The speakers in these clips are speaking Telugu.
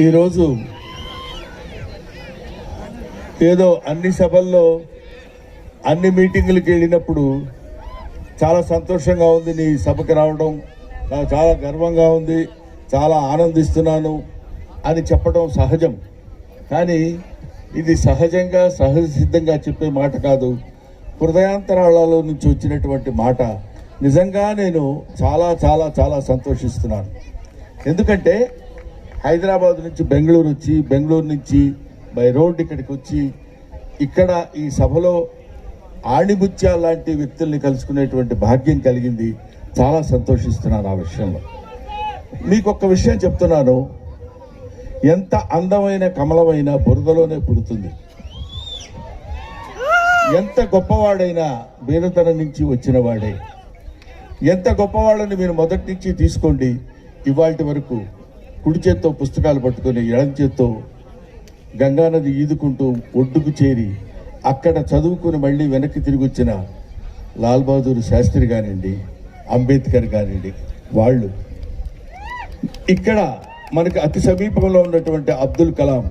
ఈరోజు ఏదో అన్ని సభల్లో అన్ని మీటింగులకు వెళ్ళినప్పుడు చాలా సంతోషంగా ఉంది, నీ సభకి రావడం నాకు చాలా గర్వంగా ఉంది, చాలా ఆనందిస్తున్నాను అని చెప్పడం సహజం. కానీ ఇది సహజంగా సహజసిద్ధంగా చెప్పే మాట కాదు, హృదయాంతరాలలో నుంచి వచ్చినటువంటి మాట. నిజంగా నేను చాలా చాలా చాలా సంతోషిస్తున్నాను. ఎందుకంటే హైదరాబాద్ నుంచి బెంగళూరు వచ్చి, బెంగళూరు నుంచి బై రోడ్ ఇక్కడికి వచ్చి, ఇక్కడ ఈ సభలో ఆణిముత్యాల లాంటి వ్యక్తుల్ని కలుసుకునేటువంటి భాగ్యం కలిగింది. చాలా సంతోషిస్తున్నాను ఆ విషయంలో. మీకు ఒక్క విషయం చెప్తున్నాను, ఎంత అందమైన కమలమైన బురదలోనే పుడుతుంది. ఎంత గొప్పవాడైనా బీదతనం నుంచి వచ్చిన వాడే. ఎంత గొప్పవాళ్ళని మీరు మొదటి నుంచి తీసుకోండి, ఇవాళ వరకు కుడి చేత్తో పుస్తకాలు పట్టుకొని ఎడం చేత్తో గంగానది ఈదుకుంటూ ఒడ్డుకు చేరి అక్కడ చదువుకుని మళ్ళీ వెనక్కి తిరిగి వచ్చిన లాల్ బహదూర్ శాస్త్రి కానివ్వండి, అంబేద్కర్ కానివ్వండి, వాళ్ళు ఇక్కడ మనకు అతి సమీపంలో ఉన్నటువంటి అబ్దుల్ కలాం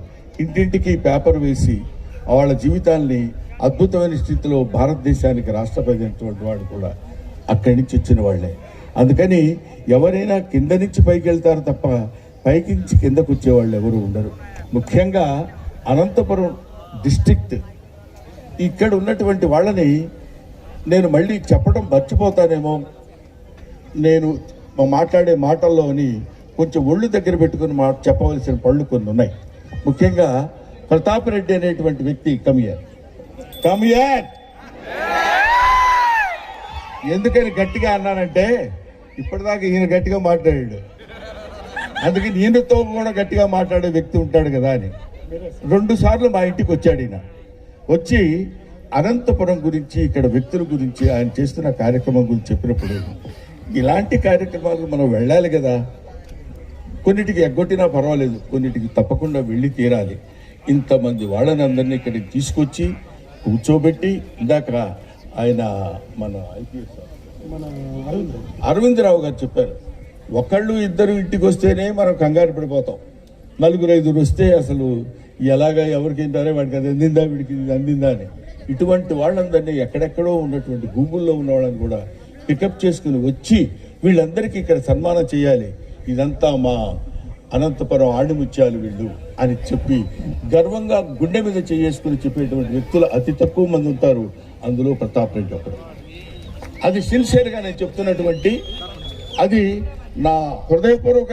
ఇంటింటికి పేపర్ వేసి వాళ్ళ జీవితాల్ని అద్భుతమైన స్థితిలో భారతదేశానికి రాష్ట్రపతి అయినటువంటి వాడు కూడా అక్కడి నుంచి వచ్చిన వాళ్ళే. అందుకని ఎవరైనా కింద నుంచి పైకి వెళ్తారు తప్ప పైకి నుంచి కిందకు వచ్చేవాళ్ళు ఎవరు ఉండరు. ముఖ్యంగా అనంతపురం డిస్ట్రిక్ట్ ఇక్కడ ఉన్నటువంటి వాళ్ళని నేను మళ్ళీ చెప్పడం మర్చిపోతానేమో, నేను మాట్లాడే మాటల్లోని కొంచెం ఒళ్ళు దగ్గర పెట్టుకుని చెప్పవలసిన పళ్ళు కొన్ని ఉన్నాయి. ముఖ్యంగా ప్రతాప్ రెడ్డి అనేటువంటి వ్యక్తి కమియర్ ఎందుకని గట్టిగా అన్నానంటే, ఇప్పటిదాకా ఈయన గట్టిగా మాట్లాడాడు, అందుకని ఈయనతో కూడా గట్టిగా మాట్లాడే వ్యక్తి ఉంటాడు కదా అని 2 సార్లు మా ఇంటికి వచ్చాడు. ఈయన వచ్చి అనంతపురం గురించి, ఇక్కడ వ్యక్తుల గురించి, ఆయన చేస్తున్న కార్యక్రమం గురించి చెప్పినప్పుడు, ఇలాంటి కార్యక్రమాలకు మనం వెళ్ళాలి కదా, కొన్నిటికి ఎగ్గొట్టినా పర్వాలేదు, కొన్నిటికి తప్పకుండా వెళ్ళి తీరాలి. ఇంతమంది వాళ్ళని అందరినీ ఇక్కడికి తీసుకొచ్చి కూర్చోబెట్టి, ఇందాక ఆయన మన ఐపీఎస్ అరవింద్ రావు గారు చెప్పారు, ఒకళ్ళు ఇద్దరు ఇంటికి వస్తేనే మనం కంగారు పడిపోతాం, 4-5 వస్తే అసలు ఎలాగా ఎవరికి తింటారే, వాడికి అది అందిందా, వీడికి ఇది అందిందా అని. ఇటువంటి వాళ్ళందరినీ ఎక్కడెక్కడో ఉన్నటువంటి గూగుల్లో ఉన్న వాళ్ళని కూడా పికప్ చేసుకుని వచ్చి వీళ్ళందరికీ ఇక్కడ సన్మానం చేయాలి, ఇదంతా మా అనంతపురం ఆణిముత్యాలు వీళ్ళు అని చెప్పి గర్వంగా గుండె మీద చేసుకుని చెప్పేటువంటి వ్యక్తులు అతి తక్కువ మంది ఉంటారు. అందులో ప్రతాప్ రెడ్డి ఒకడు. అది సిన్సియర్గా నేను చెప్తున్నటువంటి, అది నా హృదయపూర్వక